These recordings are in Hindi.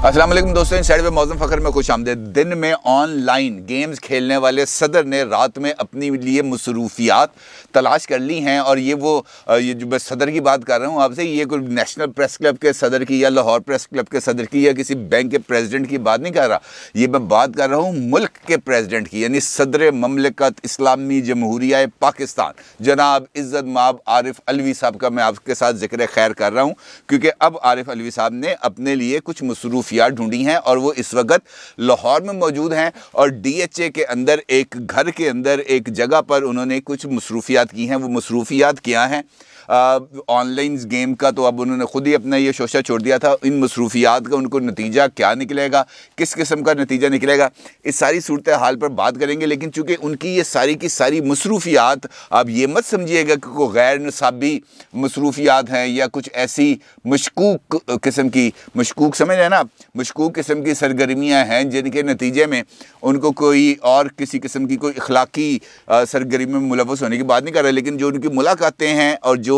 अस्सलाम वालेकुम दोस्तों, इनसाइड पे मौज़म फ़खर में खुश आमदीद। दिन में ऑनलाइन गेम्स खेलने वाले सदर ने रात में अपने लिए मसरूफियात तलाश कर ली हैं। और ये जो मैं सदर की बात कर रहा हूँ आपसे, ये कोई नेशनल प्रेस क्लब के सदर की या लाहौर प्रेस क्लब के सदर की या किसी बैंक के प्रेसिडेंट की बात नहीं कर रहा। ये मैं बात कर रहा हूँ मुल्क के प्रेसिडेंट की, यानी सदर ममलिकत इस्लामी जमहूरिया पाकिस्तान जनाब इज़्ज़त माब आरिफ अलवी साहब का मैं आपके साथ ज़िक्र खैर कर रहा हूँ, क्योंकि अब आरिफ अलवी साहब ने अपने लिए कुछ मसरूफियात ढूंढी हैं और वो इस वक्त लाहौर में मौजूद हैं। और DHA के अंदर एक घर के अंदर एक जगह पर उन्होंने कुछ मसरूफियात की हैं। वो मसरूफियात क्या हैं? ऑनलाइन गेम का तो अब उन्होंने ख़ुद ही अपना ये शोशा छोड़ दिया था। इन मसरूफियात का उनको नतीजा क्या निकलेगा, किस किस्म का नतीजा निकलेगा, इस सारी सूरत हाल पर बात करेंगे। लेकिन चूँकि उनकी ये सारी की सारी मसरूफियात, आप ये मत समझिएगा कि कोई गैर निसाबी मसरूफियात हैं या कुछ ऐसी मशकूक किस्म की, मशकूक समझ रहे हैं ना, मशकूक किस्म की सरगर्मियाँ हैं जिनके नतीजे में उनको कोई और किसी किस्म की कोई अखलाकी सरगर्मी में मुलव्वस होने की बात नहीं कर रहे। लेकिन जो उनकी मुलाकातें हैं और जो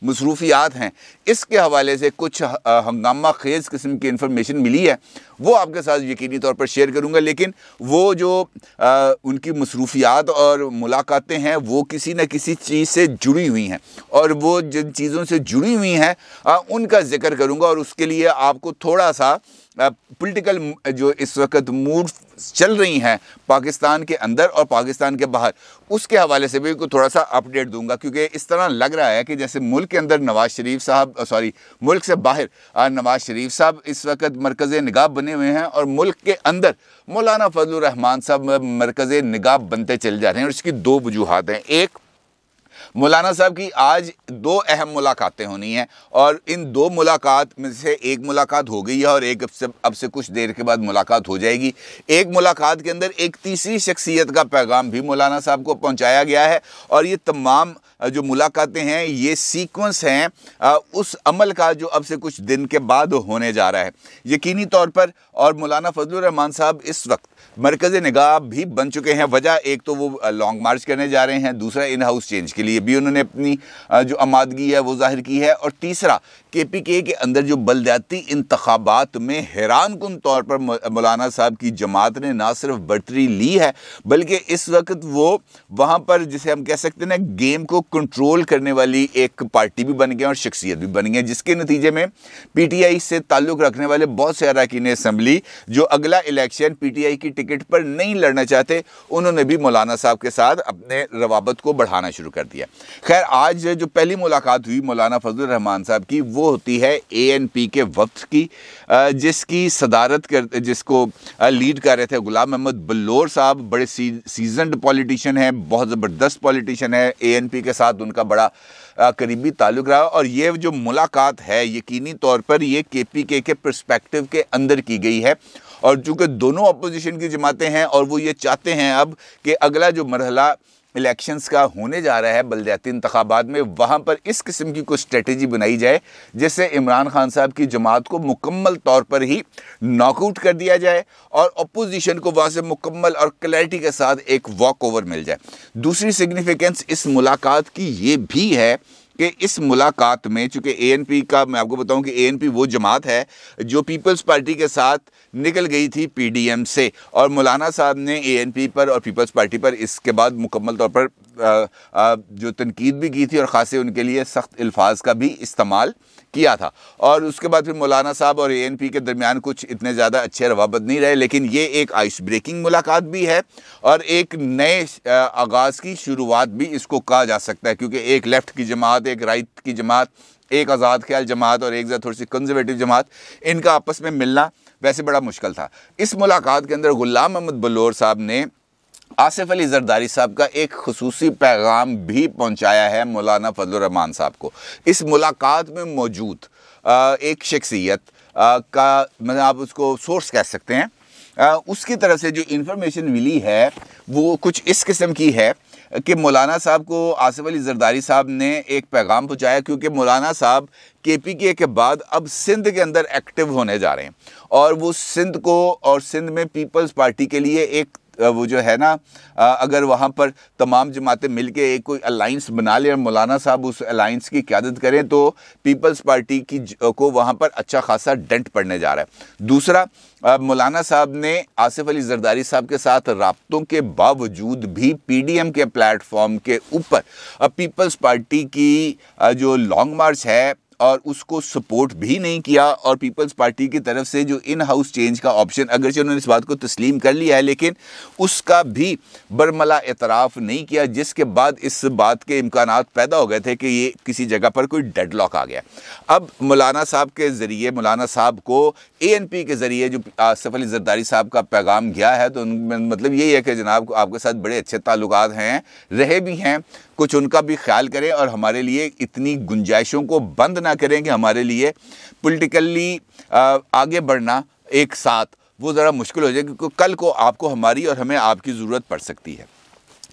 मसरूफियात हैं, इसके हवाले से कुछ हंगामा खेज़ किस्म की इन्फॉर्मेशन मिली है, वो आपके साथ यकीनी तौर पर शेयर करूंगा। लेकिन वो जो उनकी मसरूफियात और मुलाकातें हैं वो किसी न किसी चीज़ से जुड़ी हुई हैं, और वो जिन चीज़ों से जुड़ी हुई हैं उनका जिक्र करूंगा। और उसके लिए आपको थोड़ा सा पॉलिटिकल जो इस वक्त मूड चल रही हैं पाकिस्तान के अंदर और पाकिस्तान के बाहर, उसके हवाले से भी थोड़ा सा अपडेट दूंगा। क्योंकि इस तरह लग रहा है कि जैसे मुल्क के अंदर नवाज शरीफ साहब, मुल्क से बाहर नवाज शरीफ साहब इस वक्त मरकज़ निगाह बने हुए हैं और मुल्क के अंदर मौलाना फजलुर रहमान साहब मरकज़ निगाह बनते चले जा रहे हैं। और इसकी दो वजूहात हैं। एक, मौलाना साहब की आज दो अहम मुलाकातें होनी हैं और इन दो मुलाकात में से एक मुलाकात हो गई है और एक अब से कुछ देर के बाद मुलाकात हो जाएगी। एक मुलाकात के अंदर एक तीसरी शख्सियत का पैगाम भी मौलाना साहब को पहुंचाया गया है। और ये तमाम जो मुलाकातें हैं ये सीक्वेंस हैं उस अमल का जो अब से कुछ दिन के बाद होने जा रहा है यकीनी तौर पर। और मौलाना फजलुर रहमान साहब इस वक्त मरकज़ निगाह भी बन चुके हैं। वजह एक तो वो लॉन्ग मार्च करने जा रहे हैं, दूसरा इन हाउस चेंज के लिए भी उन्होंने अपनी जो आमादगी है वो जाहिर की है, और तीसरा KPK के अंदर जो बलदियाती इंतखाबात में हैरान कुन तौर पर मौलाना साहब की जमात ने ना सिर्फ बर्तरी ली है बल्कि इस वक्त वो वहाँ पर जिसे हम कह सकते हैं ना गेम को कंट्रोल करने वाली एक पार्टी भी बन गए और शख्सियत भी बन गई, जिसके नतीजे में PTI से ताल्लुक़ रखने वाले बहुत से अरकान असेंबली जो अगला इलेक्शन PTI की टिकट पर नहीं लड़ना चाहते, उन्होंने भी मौलाना साहब के साथ अपने रवाबत को बढ़ाना शुरू कर दिया। खैर, आज जो पहली मुलाकात हुई मौलाना फजलुर रहमान साहब की वो होती है ANP के वक्त की, जिसकी सदारत कर जिसको लीड कर रहे थे गुलाम मोहम्मद बल्लोर साहब। बड़े सीजनड पॉलिटिशियन हैं, बहुत ज़बरदस्त पॉलिटिशियन है। ANP के साथ उनका बड़ा करीबी ताल्लुक़ रहा। और ये जो मुलाकात है यकीनी तौर पर ये KPK के पर्सपेक्टिव के अंदर की गई है। और चूँकि दोनों अपोजिशन की जमातें हैं और वो ये चाहते हैं अब कि अगला जो मरहला इलेक्शंस का होने जा रहा है बलदियाती इंतखाबात में, वहाँ पर इस किस्म की कोई स्ट्रेटजी बनाई जाए जिससे इमरान खान साहब की जमात को मुकम्मल तौर पर ही नॉकआउट कर दिया जाए और अपोजिशन को वहाँ से मुकम्मल और क्लैरिटी के साथ एक वॉक ओवर मिल जाए। दूसरी सिग्निफिकेंस इस मुलाकात की ये भी है कि इस मुलाकात में चूँकि ANP का मैं आपको बताऊं कि ANP वो जमात है जो पीपल्स पार्टी के साथ निकल गई थी PDM से, और मौलाना साहब ने ANP पर और पीपल्स पार्टी पर इसके बाद मुकम्मल तौर पर जो तनकीद भी की थी और ख़ासे उनके लिए सख्त अल्फाज का भी इस्तेमाल किया था। और उसके बाद फिर मौलाना साहब और ANP के दरमियान कुछ इतने ज़्यादा अच्छे रवाबत नहीं रहे। लेकिन ये एक आइस ब्रेकिंग मुलाकात भी है और एक नए आगाज़ की शुरुआत भी इसको कहा जा सकता है, क्योंकि एक लेफ़्ट की जमात, एक राइट की जमात, एक आज़ाद ख्याल जमात और एक थोड़ी सी कंजर्वेटिव जमात, इनका आपस में मिलना वैसे बड़ा मुश्किल था। इस मुलाकात के अंदर गुलाम मोहम्मद बल्लोर साहब ने आसिफ अली जरदारी साहब का एक खुसूसी पैगाम भी पहुंचाया है मौलाना फजलुर रहमान साहब को। इस मुलाकात में मौजूद एक शख्सियत का मतलब आप उसको सोर्स कह सकते हैं, उसकी तरफ से जो इन्फॉर्मेशन मिली है वो कुछ इस किस्म की है कि मौलाना साहब को आसिफ अली जरदारी साहब ने एक पैगाम पहुंचाया, क्योंकि मौलाना साहब KPK के बाद अब सिंध के अंदर एक्टिव होने जा रहे हैं और वो सिंध को और सिंध में पीपल्स पार्टी के लिए एक वो जो है ना, अगर वहाँ पर तमाम जमातें मिलके एक कोई अलाइंस बना लें और मौलाना साहब उस अलाइंस की क़यादत करें तो पीपल्स पार्टी की को वहाँ पर अच्छा खासा डेंट पड़ने जा रहा है। दूसरा, मौलाना साहब ने आसिफ अली जरदारी साहब के साथ राब्तों के बावजूद भी पीडीएम के प्लेटफॉर्म के ऊपर पीपल्स पार्टी की जो लॉन्ग मार्च है और उसको सपोर्ट भी नहीं किया, और पीपल्स पार्टी की तरफ से जो इन हाउस चेंज का ऑप्शन, अगरचे उन्होंने इस बात को तस्लीम कर लिया है लेकिन उसका भी बरमला एतराफ़ नहीं किया, जिसके बाद इस बात के इम्कानात पैदा हो गए थे कि ये किसी जगह पर कोई डेडलॉक आ गया। अब मौलाना साहब के ज़रिए, मौलाना साहब को ANP के ज़रिए जो आसिफ अली जरदारी साहब का पैगाम गया है, तो मतलब यही है कि जनाब आपके साथ बड़े अच्छे ताल्लुकात हैं, रहे भी हैं, कुछ उनका भी ख्याल करें और हमारे लिए इतनी गुंजाइशों को बंद ना करें कि हमारे लिए पॉलिटिकली आगे बढ़ना एक साथ वो ज़रा मुश्किल हो जाए, क्योंकि कल को आपको हमारी और हमें आपकी ज़रूरत पड़ सकती है।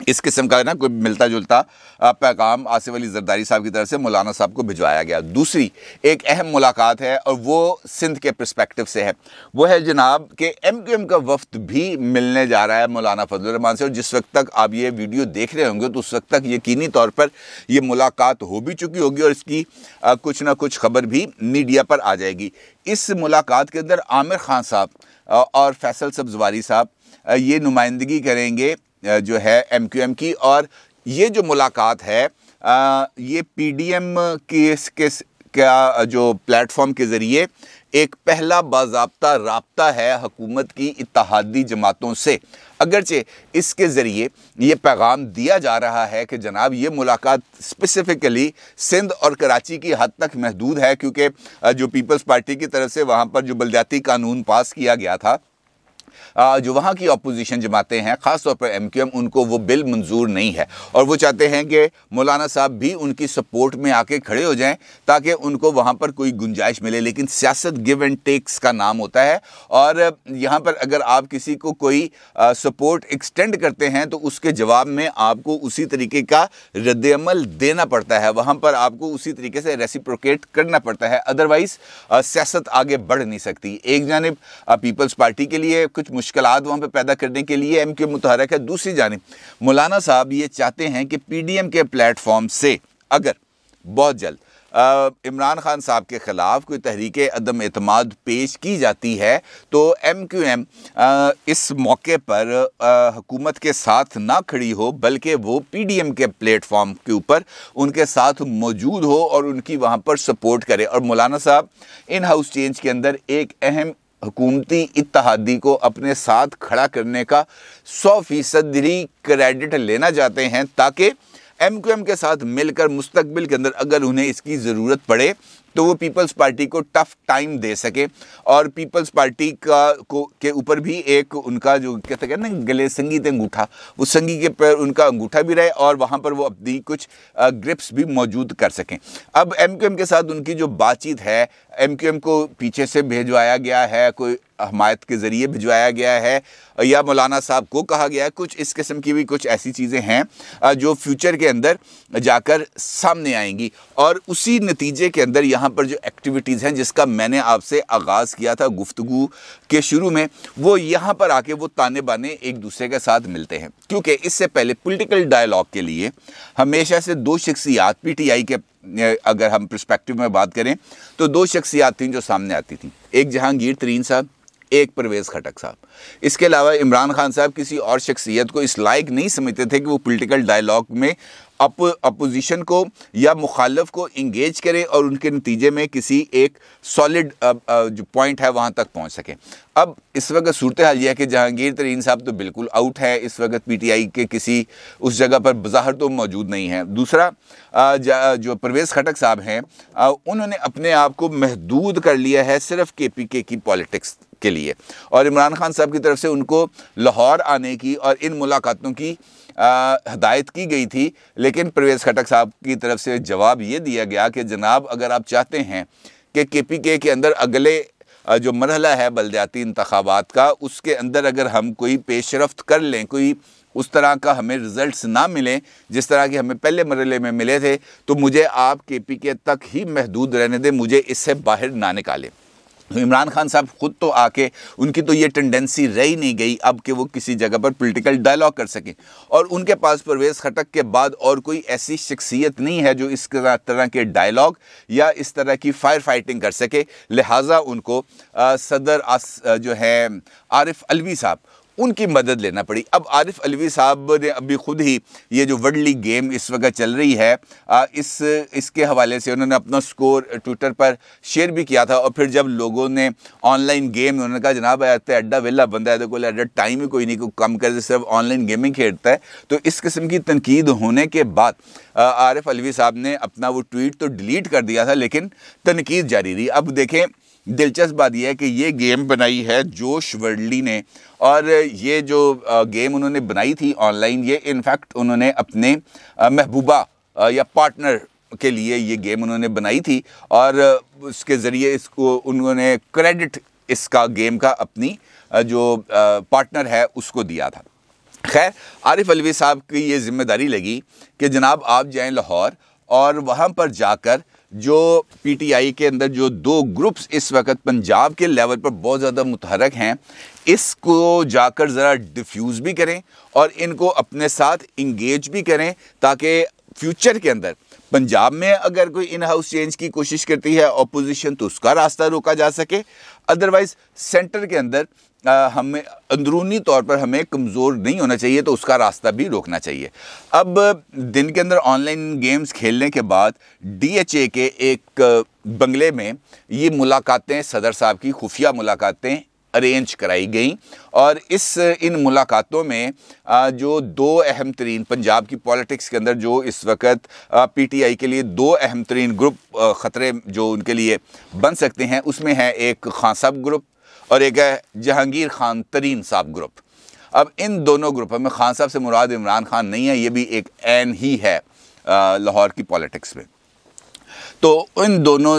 इस किस्म का ना कोई मिलता जुलता पैगाम आसिफ अली जरदारी साहब की तरफ से मौलाना साहब को भिजवाया गया। दूसरी एक अहम मुलाकात है और वो सिंध के पर्सपेक्टिव से है, वो है जनाब कि MQM का वफ्द भी मिलने जा रहा है मौलाना फजलुर रहमान से, और जिस वक्त तक आप ये वीडियो देख रहे होंगे तो उस वक्त तक यकीनी तौर पर ये मुलाकात हो भी चुकी होगी और इसकी कुछ ना कुछ खबर भी मीडिया पर आ जाएगी। इस मुलाकात के अंदर आमिर खान साहब और फैसल सब्जवारी साहब ये नुमाइंदगी करेंगे जो है MQM की, और ये जो मुलाकात है ये PDM का जो प्लेटफॉर्म के ज़रिए एक पहला बाज़ाब्ता राब्ता है हुकूमत की इत्तेहादी जमातों से। अगरचे इसके ज़रिए ये पैगाम दिया जा रहा है कि जनाब ये मुलाकात स्पेसिफ़िकली सिंध और कराची की हद तक महदूद है, क्योंकि जो पीपल्स पार्टी की तरफ से वहाँ पर जो बलदियाती कानून पास किया गया था, जो वहाँ की अपोजिशन जमातें हैं, ख़ास तौर पर MQM, उनको वो बिल मंजूर नहीं है और वो चाहते हैं कि मौलाना साहब भी उनकी सपोर्ट में आके खड़े हो जाएं ताकि उनको वहाँ पर कोई गुंजाइश मिले। लेकिन सियासत गिव एंड टेक्स का नाम होता है और यहाँ पर अगर आप किसी को कोई सपोर्ट एक्सटेंड करते हैं तो उसके जवाब में आपको उसी तरीके का रद्द-ए-अमल देना पड़ता है, वहाँ पर आपको उसी तरीके से रेसिप्रोकेट करना पड़ता है, अदरवाइज़ सियासत आगे बढ़ नहीं सकती। एक जानिब पीपल्स पार्टी के लिए कुछ मुश्किलात वहाँ पे पैदा करने के लिए MQM मुतहरक है, दूसरी जानिब मौलाना साहब ये चाहते हैं कि PDM के प्लेटफॉर्म से अगर बहुत जल्द इमरान खान साहब के ख़िलाफ़ कोई तहरीक अदम एतमाद पेश की जाती है तो MQM इस मौके पर हुकूमत के साथ ना खड़ी हो बल्कि वो PDM के प्लेटफॉर्म के ऊपर उनके साथ मौजूद हो और उनकी वहाँ पर सपोर्ट करे। और मौलाना साहब इन हाउस चेंज के अंदर एक अहम हुकूमती इत्तेहादी को अपने साथ खड़ा करने का 100% क्रेडिट लेना चाहते हैं ताकि MQM के साथ मिलकर मुस्तकबिल के अंदर अगर उन्हें इसकी ज़रूरत पड़े तो वो पीपल्स पार्टी को टफ टाइम दे सके और पीपल्स पार्टी के ऊपर भी एक उनका जो कहते हैं ना गले संगीत अंगूठा, वो संगी के पर उनका अंगूठा भी रहे और वहाँ पर वो अपनी कुछ ग्रिप्स भी मौजूद कर सकें। अब MQM के साथ उनकी जो बातचीत है, MQM को पीछे से भेजवाया गया है, कोई हमायत के ज़रिए भिजवाया गया है या मौलाना साहब को कहा गया है, कुछ इस किस्म की भी कुछ ऐसी चीज़ें हैं जो फ्यूचर के अंदर जाकर सामने आएंगी। और उसी नतीजे के अंदर यहाँ पर जो एक्टिविटीज़ हैं जिसका मैंने आपसे आगाज़ किया था गुफ्तगू के शुरू में, वो यहाँ पर आके वो ताने बाने एक दूसरे के साथ मिलते हैं, क्योंकि इससे पहले पॉलिटिकल डायलॉग के लिए हमेशा से दो शख्सियात PTI के अगर हम पर्सपेक्टिव में बात करें तो दो शख्सियात थीं जो सामने आती थीं, एक जहांगीर तरीन साहब, एक परवेज़ खटक साहब। इसके अलावा इमरान खान साहब किसी और शख्सियत को इस लायक नहीं समझते थे कि वो पॉलिटिकल डायलॉग में अपोजिशन को या मुखालफ को इंगेज करें और उनके नतीजे में किसी एक सॉलिड जो पॉइंट है वहाँ तक पहुँच सकें। अब इस वक्त सूरत हाल यह है कि जहांगीर तरीन साहब तो बिल्कुल आउट है, इस वक्त PTI के किसी उस जगह पर बज़ाहिर तो मौजूद नहीं है। दूसरा जो परवेज़ खटक साहब हैं उन्होंने अपने आप को महदूद कर लिया है सिर्फ KPK की पॉलिटिक्स के लिए और इमरान खान साहब की तरफ से उनको लाहौर आने की और इन मुलाकातों की हदायत की गई थी, लेकिन परवेज़ खटक साहब की तरफ से जवाब ये दिया गया कि जनाब अगर आप चाहते हैं कि KPK के अंदर अगले जो मरहला है बलदियाती इंतखाबात का उसके अंदर अगर हम कोई पेशरफ्त कर लें, कोई उस तरह का हमें रिज़ल्ट्स ना मिलें जिस तरह के हमें पहले मरहले में मिले थे, तो मुझे आप KPK तक ही महदूद रहने दें, मुझे इससे बाहर ना निकालें। इमरान खान साहब खुद तो आके उनकी तो ये टेंडेंसी रही नहीं गई अब कि वो किसी जगह पर पॉलिटिकल डायलॉग कर सकें, और उनके पास परवेज़ खटक के बाद और कोई ऐसी शख्सियत नहीं है जो इस तरह के डायलॉग या इस तरह की फायर फाइटिंग कर सके। लिहाजा उनको सदर जो है आरिफ अलवी साहब, उनकी मदद लेना पड़ी। अब आरिफ अलवी साहब ने अभी खुद ही ये जो वर्ल्ड गेम इस वक्त चल रही है इसके हवाले से उन्होंने अपना स्कोर ट्विटर पर शेयर भी किया था, और फिर जब लोगों ने ऑनलाइन गेम, उन्होंने कहा जनाब ऐसे अड्डा वेला बंदा है तो कोई अड्डा टाइम ही कोई नहीं, कोई कम कर सिर्फ ऑनलाइन गेमिंग खेलता है। तो इस किस्म की तनकीद होने के बाद आरिफ अलवी साहब ने अपना वो ट्वीट तो डिलीट कर दिया था, लेकिन तनकीद जारी रही। अब देखें, दिलचस्प बात यह है कि ये गेम बनाई है जोश वर्ल्डी ने, और ये जो गेम उन्होंने बनाई थी ऑनलाइन, ये इनफैक्ट उन्होंने अपने महबूबा या पार्टनर के लिए ये गेम उन्होंने बनाई थी, और उसके ज़रिए इसको उन्होंने क्रेडिट इसका गेम का अपनी जो पार्टनर है उसको दिया था। खैर, आरिफ अलवी साहब की ये जिम्मेदारी लगी कि जनाब आप जाएं लाहौर और वहाँ पर जाकर जो पीटीआई के अंदर जो दो ग्रुप्स इस वक्त पंजाब के लेवल पर बहुत ज़्यादा मुतहरक हैं, इसको जाकर ज़रा डिफ्यूज़ भी करें और इनको अपने साथ इंगेज भी करें, ताकि फ्यूचर के अंदर पंजाब में अगर कोई इन हाउस चेंज की कोशिश करती है अपोजिशन तो उसका रास्ता रोका जा सके। अदरवाइज़ सेंटर के अंदर हमें अंदरूनी तौर पर हमें कमज़ोर नहीं होना चाहिए, तो उसका रास्ता भी रोकना चाहिए। अब दिन के अंदर ऑनलाइन गेम्स खेलने के बाद डीएचए के एक बंगले में ये मुलाकातें, सदर साहब की खुफिया मुलाकातें अरेंज कराई गई, और इन मुलाकातों में जो दो अहम तरीन पंजाब की पॉलिटिक्स के अंदर जो इस वक्त पीटीआई के लिए दो अहम तरीन ग्रुप ख़तरे जो उनके लिए बन सकते हैं, उसमें है एक खान साहब ग्रुप और एक है जहांगीर खान तरीन साहब ग्रुप। अब इन दोनों ग्रुपों में खान साहब से मुराद इमरान खान नहीं है, ये भी एक ऐन ही है लाहौर की पॉलिटिक्स में। तो इन दोनों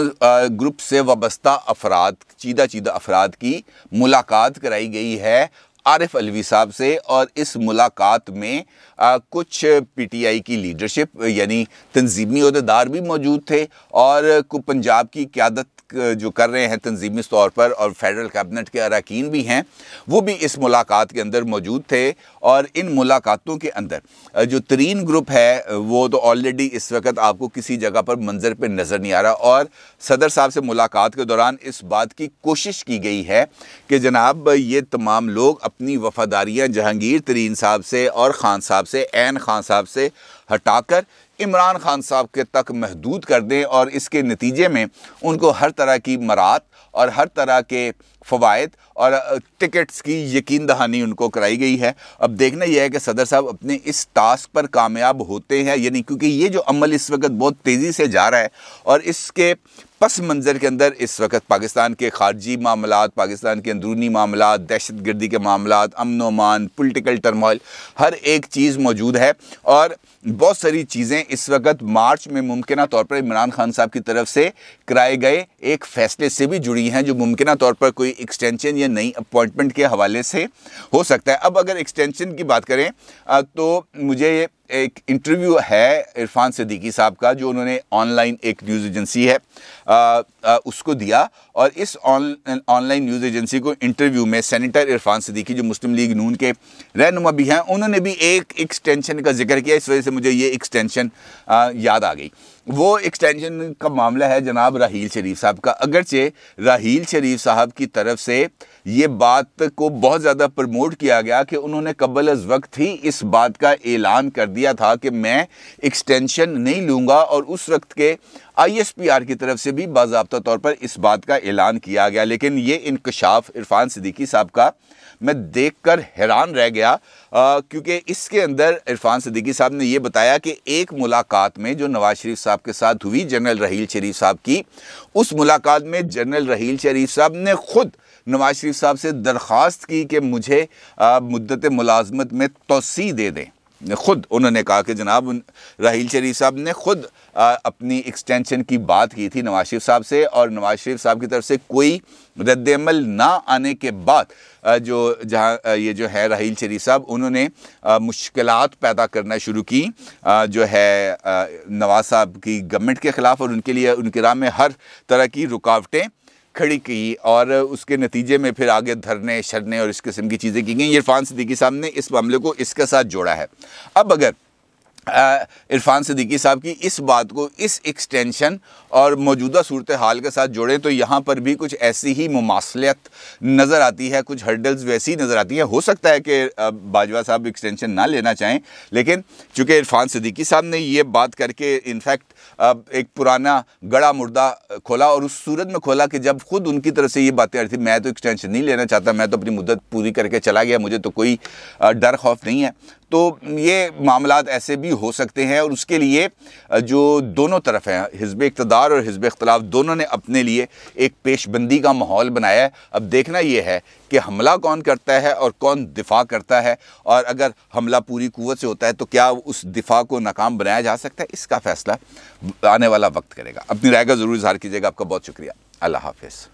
ग्रुप से वाबस्ता अफराद, चीदा अफराद की मुलाकात कराई गई है आरिफ अलवी साहब से, और इस मुलाकात में कुछ पीटीआई की लीडरशिप यानी तंजीमी अहदेदार भी मौजूद थे, और पंजाब की क़यादत जो कर रहे हैं तंजीमी तौर पर, और फेडरल कैबिनेट के अरकान भी हैं, वो भी इस मुलाकात के अंदर मौजूद थे। और इन मुलाकातों के अंदर जो तरीन ग्रुप है वो तो ऑलरेडी इस वक्त आपको किसी जगह पर मंजर पे नज़र नहीं आ रहा, और सदर साहब से मुलाकात के दौरान इस बात की कोशिश की गई है कि जनाब ये तमाम लोग अपनी वफ़ादारियाँ जहांगीर तरीन साहब से और ख़ान साहब से, ऐन ख़ान साहब से हटाकर इमरान खान साहब के तक महदूद कर दें, और इसके नतीजे में उनको हर तरह की मरात और हर तरह के फ़वाइद और टिकट्स की यकीन दहानी उनको कराई गई है। अब देखना यह है कि सदर साहब अपने इस टास्क पर कामयाब होते हैं यानी, क्योंकि ये जो अमल इस वक्त बहुत तेज़ी से जा रहा है, और इसके पस मंज़र के अंदर इस वक्त पाकिस्तान के ख़ारजी मामलात, पाकिस्तान के अंदरूनी मामलात, दहशत गर्दी के मामलात, अमन अमान, पॉलिटिकल टर्मोइल, हर एक चीज़ मौजूद है। और बहुत सारी चीज़ें इस वक्त मार्च में मुमकिना तौर पर इमरान खान साहब की तरफ से कराए गए एक फ़ैसले से भी जुड़ी हैं, जो मुमकिना तौर पर कोई एक्सटेंशन या नई अपॉइंटमेंट के हवाले से हो सकता है। अब अगर एक्सटेंशन की बात करें तो मुझे एक इंटरव्यू है इरफान सिद्दीकी साहब का, जो उन्होंने ऑनलाइन एक न्यूज़ एजेंसी है उसको दिया, और इस ऑनलाइन न्यूज़ एजेंसी को इंटरव्यू में सेनेटर इरफान सिद्दीकी जो मुस्लिम लीग नून के रहनुमा भी हैं, उन्होंने भी एक एक्सटेंशन का जिक्र किया। इस वजह से मुझे ये एक्सटेंशन याद आ गई। वो एक्सटेंशन का मामला है जनाब राहील शरीफ साहब का। अगरचे राहील शरीफ साहब की तरफ से ये बात को बहुत ज़्यादा प्रमोट किया गया कि उन्होंने कबल अज़ वक्त ही इस बात का ऐलान कर दिया था कि मैं एक्सटेंशन नहीं लूँगा, और उस वक्त के ISPR की तरफ से भी बाज़ाब्ता तौर पर इस बात का ऐलान किया गया। लेकिन ये इंकशाफ इरफान सिद्दीकी साहब का मैं देखकर हैरान रह गया, क्योंकि इसके अंदर इरफान सिद्दीकी साहब ने ये बताया कि एक मुलाकात में जो नवाज शरीफ साहब के साथ हुई जनरल राहील शरीफ साहब की, उस मुलाकात में जनरल राहील शरीफ साहब ने ख़ुद नवाज शरीफ साहब से दरख्वास्त की कि मुझे मुद्दत मुलाजमत में तोसी दे दें। ख़ुद उन्होंने कहा कि जनाब राहील शरीफ साहब ने ख़ुद अपनी एक्सटेंशन की बात की थी नवाज शरीफ साहब से, और नवाज शरीफ साहब की तरफ से कोई रद्द-ए-अमल ना आने के बाद ये जो है राहील शरीफ साहब उन्होंने मुश्किलात पैदा करना शुरू की जो है नवाज साहब की गवर्नमेंट के ख़िलाफ़, और उनके लिए उनके राह में हर तरह की रुकावटें खड़ी की और उसके नतीजे में फिर आगे धरने शरने और इस किस्म की चीज़ें की गई। इरफान सिद्दीकी साहब ने इस मामले को इसके साथ जोड़ा है। अब अगर इरफान सिद्दीकी साहब की इस बात को इस एक्सटेंशन और मौजूदा सूरत हाल के साथ जोड़ें तो यहाँ पर भी कुछ ऐसी ही मुमासलियत नज़र आती है, कुछ हर्डल्स वैसी नज़र आती है। हो सकता है कि बाजवा साहब एक्सटेंशन ना लेना चाहें, लेकिन चूँकि इरफान सिद्दीकी साहब ने ये बात करके इनफैक्ट एक पुराना गड़ा मुर्दा खोला, और उस सूरत में खोला कि जब खुद उनकी तरफ से ये बातें आ रही थी, मैं तो एक्सटेंशन नहीं लेना चाहता, मैं तो अपनी मुद्दत पूरी करके चला गया, मुझे तो कोई डर खौफ नहीं है। तो ये मामलात ऐसे भी हो सकते हैं, और उसके लिए जो दोनों तरफ हैं, हिज़्ब इक़्तिदार और हिज़्ब इख्तिलाफ, दोनों ने अपने लिए एक पेशबंदी का माहौल बनाया है। अब देखना ये है कि हमला कौन करता है और कौन दिफा करता है, और अगर हमला पूरी कुव्वत से होता है तो क्या उस दिफा को नाकाम बनाया जा सकता है, इसका फ़ैसला आने वाला वक्त करेगा। अपनी राय का ज़रूर इज़हार कीजिएगा। आपका बहुत शुक्रिया। अल्लाह हाफ़िज़।